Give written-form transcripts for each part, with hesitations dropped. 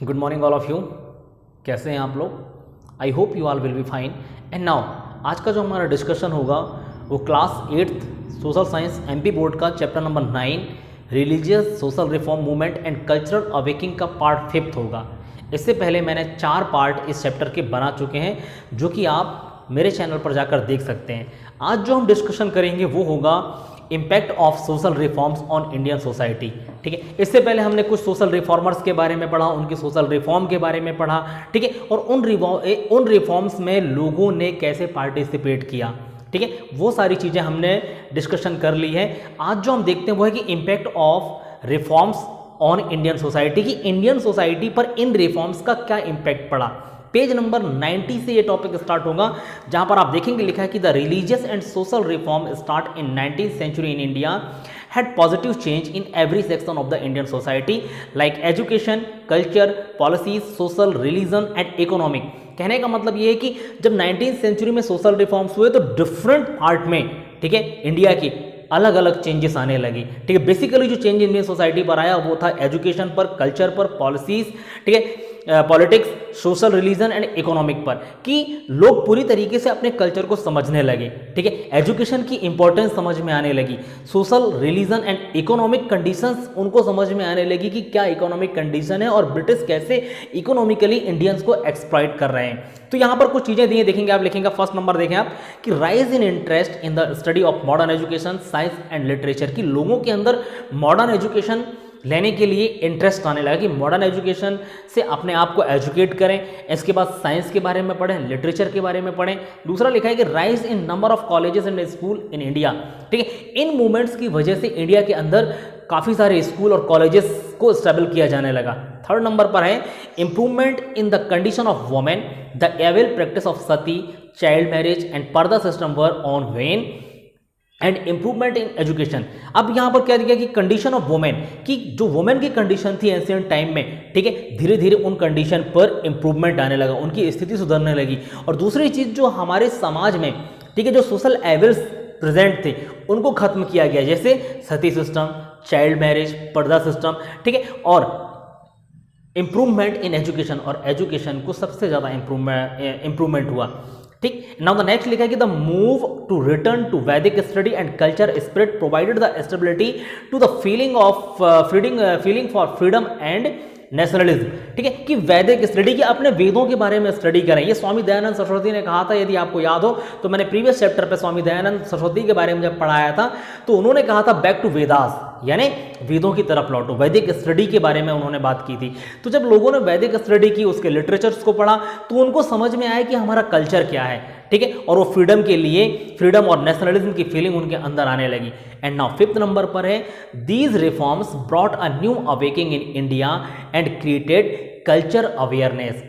Good morning all of you. कैसे हैं आप लोग? I hope you all will be fine. And now आज का जो हमारा डिस्कशन होगा वो class 8th social science MP board का chapter number 9 religious social reform movement and cultural awakening का पार्ट 5th होगा। इससे पहले मैंने 4 पार्ट इस चैप्टर के बना चुके हैं जो कि आप मेरे चैनल पर जाकर देख सकते हैं। आज जो हम डिस्कशन करेंगे वो होगा impact of social reforms on Indian society. ठीक है, इससे पहले हमने कुछ सोशल रिफॉर्मर्स के बारे में पढ़ा, उनकी सोशल रिफॉर्म के बारे में पढ़ा। ठीक है, और उन रिफॉर्म्स में लोगों ने कैसे पार्टिसिपेट किया। ठीक है, वो सारी चीज़ें हमने डिस्कशन कर ली है। आज जो हम देखते हैं वो है कि impact of reforms on Indian society, कि इंडियन सोसाइटी पर इन रिफॉर्म्स का क्या इम्पैक्ट पड़ा। पेज नंबर 90 से ये टॉपिक स्टार्ट होगा, जहां पर आप देखेंगे लिखा है कि the religious and social reform start in 19th century in India had positive change in every section of the Indian society like education, culture, policies, social, religion and economic. कहने का मतलब ये है कि जब 19th सेंचुरी में social reforms हुए तो डिफरेंट पार्ट में, ठीक है, इंडिया की अलग अलग चेंजेस आने लगी। ठीक है, बेसिकली जो चेंज इंडियन सोसाइटी पर आया वो था एजुकेशन पर, कल्चर पर, पॉलिसीज, ठीक है, politics, social, religion and economic पर, कि लोग पूरी तरीके से अपने कल्चर को समझने लगे। ठीक है, एजुकेशन की इंपॉर्टेंस समझ में आने लगी, social, religion and economic conditions उनको समझ में आने लगी कि क्या इकोनॉमिक कंडीशन है और ब्रिटिश कैसे इकोनॉमिकली इंडियंस को एक्सप्लॉइट कर रहे हैं। तो यहाँ पर कुछ चीज़ें दी हैं, देखेंगे आप, लिखेंगे फर्स्ट नंबर देखें आप कि rise in interest in the study of modern education, science and literature, की लोगों के अंदर मॉडर्न एजुकेशन लेने के लिए इंटरेस्ट आने लगा कि मॉडर्न एजुकेशन से अपने आप को एजुकेट करें। इसके बाद साइंस के बारे में पढ़ें, लिटरेचर के बारे में पढ़ें। दूसरा लिखा है कि rise in number of colleges and school in India. ठीक है, इन मूवमेंट्स की वजह से इंडिया के अंदर काफ़ी सारे स्कूल और कॉलेजेस को स्टेबल किया जाने लगा। थर्ड नंबर पर है improvement in the condition of women, the evil practice of sati, child marriage and purdah system were on wane and improvement in education. अब यहाँ पर क्या दिया कि कंडीशन ऑफ वुमेन, कि जो वुमेन की कंडीशन थी एंशिएंट टाइम में, ठीक है, धीरे धीरे उन कंडीशन पर इंप्रूवमेंट आने लगा, उनकी स्थिति सुधरने लगी। और दूसरी चीज़ जो हमारे समाज में, ठीक है, जो सोशल एविल्स प्रेजेंट थे उनको खत्म किया गया, जैसे सती सिस्टम, चाइल्ड मैरिज, पर्दा सिस्टम, ठीक है, और इम्प्रूवमेंट इन एजुकेशन, और एजुकेशन को सबसे ज़्यादा इम्प्रूवमेंट हुआ। ठीक, नाउ द नेक्स्ट लिखा है कि the move to return to Vedic study and culture spirit provided the stability to the feeling for freedom and nationalism. ठीक है, कि वैदिक स्टडी, की अपने वेदों के बारे में स्टडी करें। ये स्वामी दयानंद सरस्वती ने कहा था, यदि आपको याद हो तो मैंने प्रीवियस चैप्टर पे स्वामी दयानंद सरस्वती के बारे में जब पढ़ाया था तो उन्होंने कहा था बैक टू वेदास, यानी वेदों की तरफ लौटो। वैदिक स्टडी के बारे में उन्होंने बात की थी। तो जब लोगों ने वैदिक स्टडी की, उसके लिटरेचर्स को पढ़ा, तो उनको समझ में आया कि हमारा कल्चर क्या है। ठीक है, और वो फ्रीडम के लिए, फ्रीडम और नेशनलिज्म की फीलिंग उनके अंदर आने लगी। एंड नाउ फिफ्थ नंबर पर है these reforms brought a new awaking in India and created culture awareness.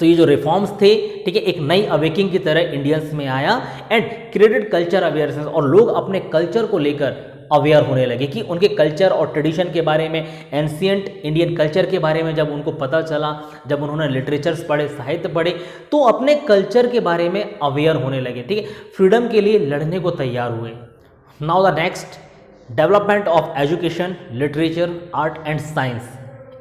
तो ये जो रिफॉर्म्स थे, ठीक है, एक नई अवेकिंग की तरह इंडियंस में आया एंड क्रिएटेड कल्चर अवेयरनेस, और लोग अपने कल्चर को लेकर अवेयर होने लगे कि उनके कल्चर और ट्रेडिशन के बारे में, एंशिएंट इंडियन कल्चर के बारे में जब उनको पता चला, जब उन्होंने लिटरेचर्स पढ़े, साहित्य पढ़े, तो अपने कल्चर के बारे में अवेयर होने लगे। ठीक है, फ्रीडम के लिए लड़ने को तैयार हुए। Now the next, development of education, literature, art and science.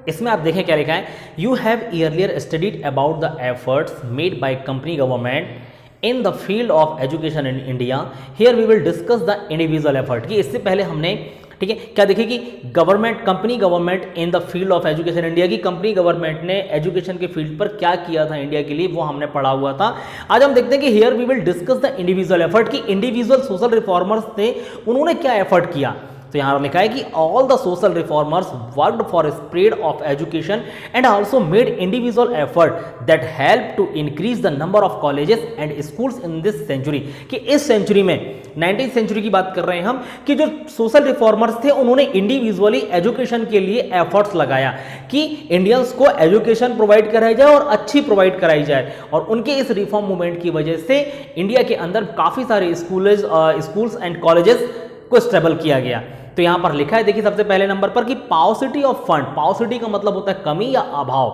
इसमें आप देखें क्या लिखा है, you have earlier studied about the efforts made by company government in the field of education in India, here we will discuss the individual effort. कि इससे पहले हमने, ठीक है, क्या देखे कि company government in the field of education India, की कंपनी गवर्नमेंट ने एजुकेशन के फील्ड पर क्या किया था इंडिया के लिए, वो हमने पढ़ा हुआ था। आज हम देखते हैं कि here we will discuss the individual effort, कि इंडिविजुअल सोशल रिफॉर्मर्स थे, उन्होंने क्या एफर्ट किया। तो यहाँ लिखा है कि all the social reformers worked for spread of education and also made individual effort that help to increase the number of colleges and schools in this century. कि इस सेंचुरी में, 19th सेंचुरी की बात कर रहे हैं हम, कि जो सोशल रिफॉर्मर्स थे उन्होंने इंडिविजुअली एजुकेशन के लिए एफर्ट्स लगाया कि इंडियंस को एजुकेशन प्रोवाइड कराई जाए और अच्छी प्रोवाइड कराई जाए। और उनके इस रिफॉर्म मूवमेंट की वजह से इंडिया के अंदर काफ़ी सारे स्कूल्स एंड कॉलेजेस को स्टेबल किया गया। तो यहां पर लिखा है, देखिए सबसे पहले नंबर पर कि पाउसिटी ऑफ फंड, पाउसिटी का मतलब होता है कमी या अभाव,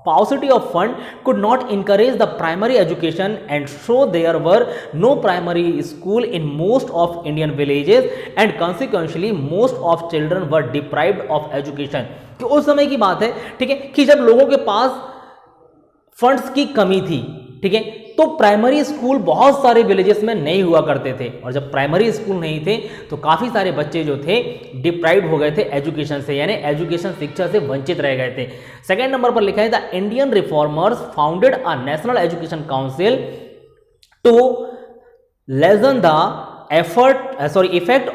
paucity of fund could not encourage the primary education, and so there were no primary school in most of Indian villages, and consequently most of children were deprived of education। कि उस समय की बात है, ठीक है, कि जब लोगों के पास फंड्स की कमी थी, ठीक है, तो प्राइमरी स्कूल बहुत सारे विलेजेस में नहीं हुआ करते थे, और जब प्राइमरी स्कूल नहीं थे तो काफ़ी सारे बच्चे जो थे डिप्राइव्ड हो गए थे एजुकेशन से, यानी एजुकेशन शिक्षा से वंचित रह गए थे। सेकेंड नंबर पर लिखा है the Indian reformers founded a national education council to lessen the effect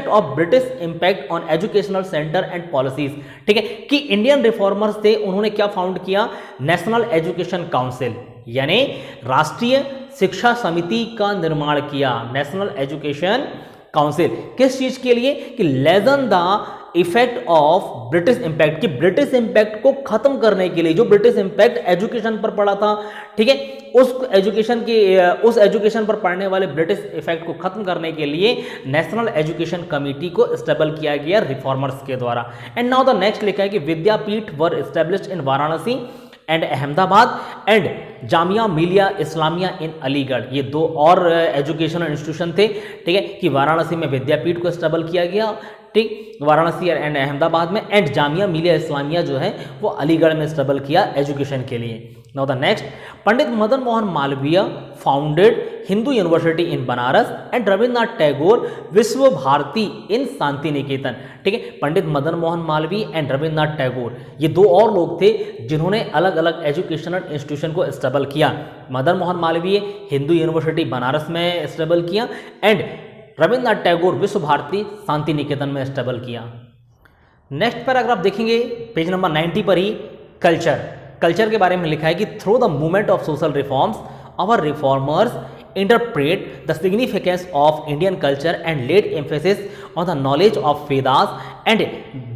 of British impact on educational centre and policies. ठीक है, कि इंडियन रिफॉर्मर्स थे, उन्होंने क्या फाउंड किया, नेशनल एजुकेशन काउंसिल, यानी राष्ट्रीय शिक्षा समिति का निर्माण किया, नेशनल एजुकेशन काउंसिल। किस चीज के लिए, कि lesson the effect of British impact, कि ब्रिटिश इम्पैक्ट को खत्म करने के लिए, जो ब्रिटिश इम्पैक्ट एजुकेशन पर पड़ा था, ठीक है, उस एजुकेशन पर पड़ने वाले ब्रिटिश इफेक्ट को खत्म करने के लिए नेशनल एजुकेशन कमेटी को स्टेबल किया गया रिफॉर्मर्स के द्वारा। एंड नाउ द नेक्स्ट लिखा है कि Vidyapith were established in Varanasi and Ahmedabad and Jamia Millia Islamia इन अलीगढ़। ये दो और एजुकेशनल इंस्टीट्यूशन थे, ठीक है, कि वाराणसी में विद्यापीठ को स्टेबल किया गया, ठीक, वाराणसी एंड अहमदाबाद में, एंड जामिया मिलिया इस्लामिया जो है वो अलीगढ़ में स्टेबल किया एजुकेशन के लिए। Now the next, Pandit Madan Mohan Malviya founded Hindu university in Banaras and Rabindranath Tagore विश्व भारती इन शांति निकेतन। ठीक है, पंडित मदन मोहन मालवीय एंड रविन्द्रनाथ टैगोर, ये दो और लोग थे जिन्होंने अलग अलग एजुकेशनल इंस्टीट्यूशन को स्टेबल किया। मदन मोहन मालवीय हिंदू यूनिवर्सिटी बनारस में स्टेबल किया, एंड रविन्द्रनाथ टैगोर विश्व भारती शांति निकेतन में स्टेबल किया। नेक्स्ट पैराग्राफ देखेंगे पेज नंबर 90 पर ही, कल्चर के बारे में लिखा है कि through the movement of social reforms our reformers interpret the significance of Indian culture and laid emphasis on the knowledge of Vedas, and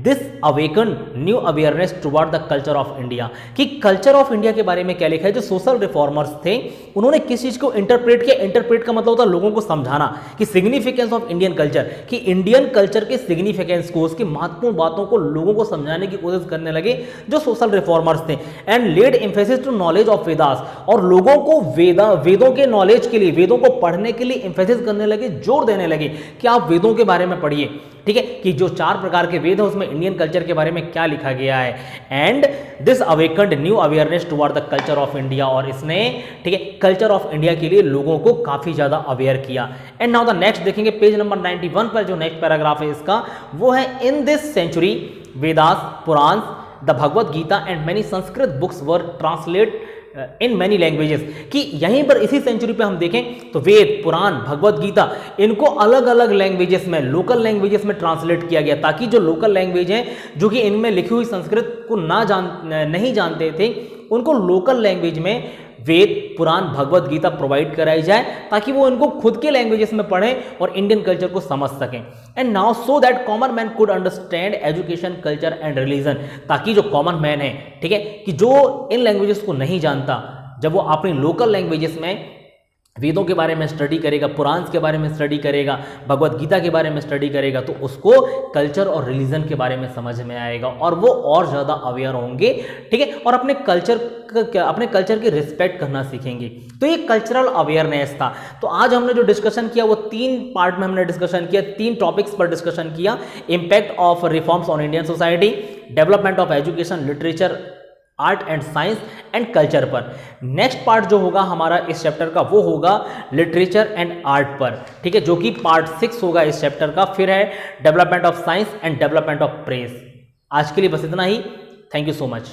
this awakened new awareness toward the culture of India। कि culture of India के बारे में क्या लिखा है, जो social reformers थे उन्होंने किस चीज को इंटरप्रेट किया, इंटरप्रेट का मतलब होता है लोगों को समझाना, कि सिग्निफिकेंस ऑफ इंडियन कल्चर, कि इंडियन कल्चर के सिग्निफिकेंस को, उसकी महत्वपूर्ण बातों को लोगों को समझाने की कोशिश करने लगे जो सोशल रिफॉर्मर्स थे। And laid emphasis to knowledge of Vedas, और लोगों को वेदों के नॉलेज के लिए, वेदों को पढ़ने के लिए एम्फेसिस करने लगे, जोर देने लगे कि आप वेदों के बारे में पढ़िए, ठीक है, कि जो 4 प्रकार के वेद है उसमें इंडियन कल्चर के बारे में क्या लिखा गया है। And this awakened new awareness toward the culture of India, और इसने, ठीक है, कल्चर ऑफ इंडिया के लिए लोगों को काफी ज्यादा अवेयर किया। एंड नाउ द नेक्स्ट देखेंगे पेज नंबर 91 पर, जो नेक्स्ट पैराग्राफ है इसका वो है in this century Vedas, Purana, the Bhagavad Gita and many Sanskrit books were translate in many languages. कि यहीं पर इसी सेंचुरी पे हम देखें तो वेद, पुराण, भगवद गीता, इनको अलग अलग लैंग्वेजेस में, लोकल लैंग्वेजेस में ट्रांसलेट किया गया, ताकि जो लोकल लैंग्वेज हैं, जो कि इनमें लिखी हुई संस्कृत को नहीं जानते थे, उनको लोकल लैंग्वेज में वेद, पुराण, भगवद गीता प्रोवाइड कराई जाए, ताकि वो इनको खुद के लैंग्वेजेस में पढ़ें और इंडियन कल्चर को समझ सकें। And now so that common man could understand education, culture and religion, ताकि जो कॉमन मैन है, ठीक है, कि जो इन लैंग्वेजेस को नहीं जानता, जब वो अपनी लोकल लैंग्वेजेस में वेदों के बारे में स्टडी करेगा, पुराण के बारे में स्टडी करेगा, भगवद गीता के बारे में स्टडी करेगा, तो उसको कल्चर और रिलीजन के बारे में समझ में आएगा और वो और ज़्यादा अवेयर होंगे, ठीक है, और अपने कल्चर की रिस्पेक्ट करना सीखेंगे। तो ये कल्चरल अवेयरनेस था। तो आज हमने जो डिस्कशन किया वो 3 पार्ट में हमने डिस्कशन किया, 3 टॉपिक्स पर डिस्कशन किया। Impact of reforms on Indian society, development of education, literature, art and science and culture पर। नेक्स्ट पार्ट जो होगा हमारा इस चैप्टर का वो होगा लिटरेचर एंड आर्ट पर, ठीक है, जो कि पार्ट 6 होगा इस चैप्टर का। फिर है development of science and development of press. आज के लिए बस इतना ही। Thank you so much.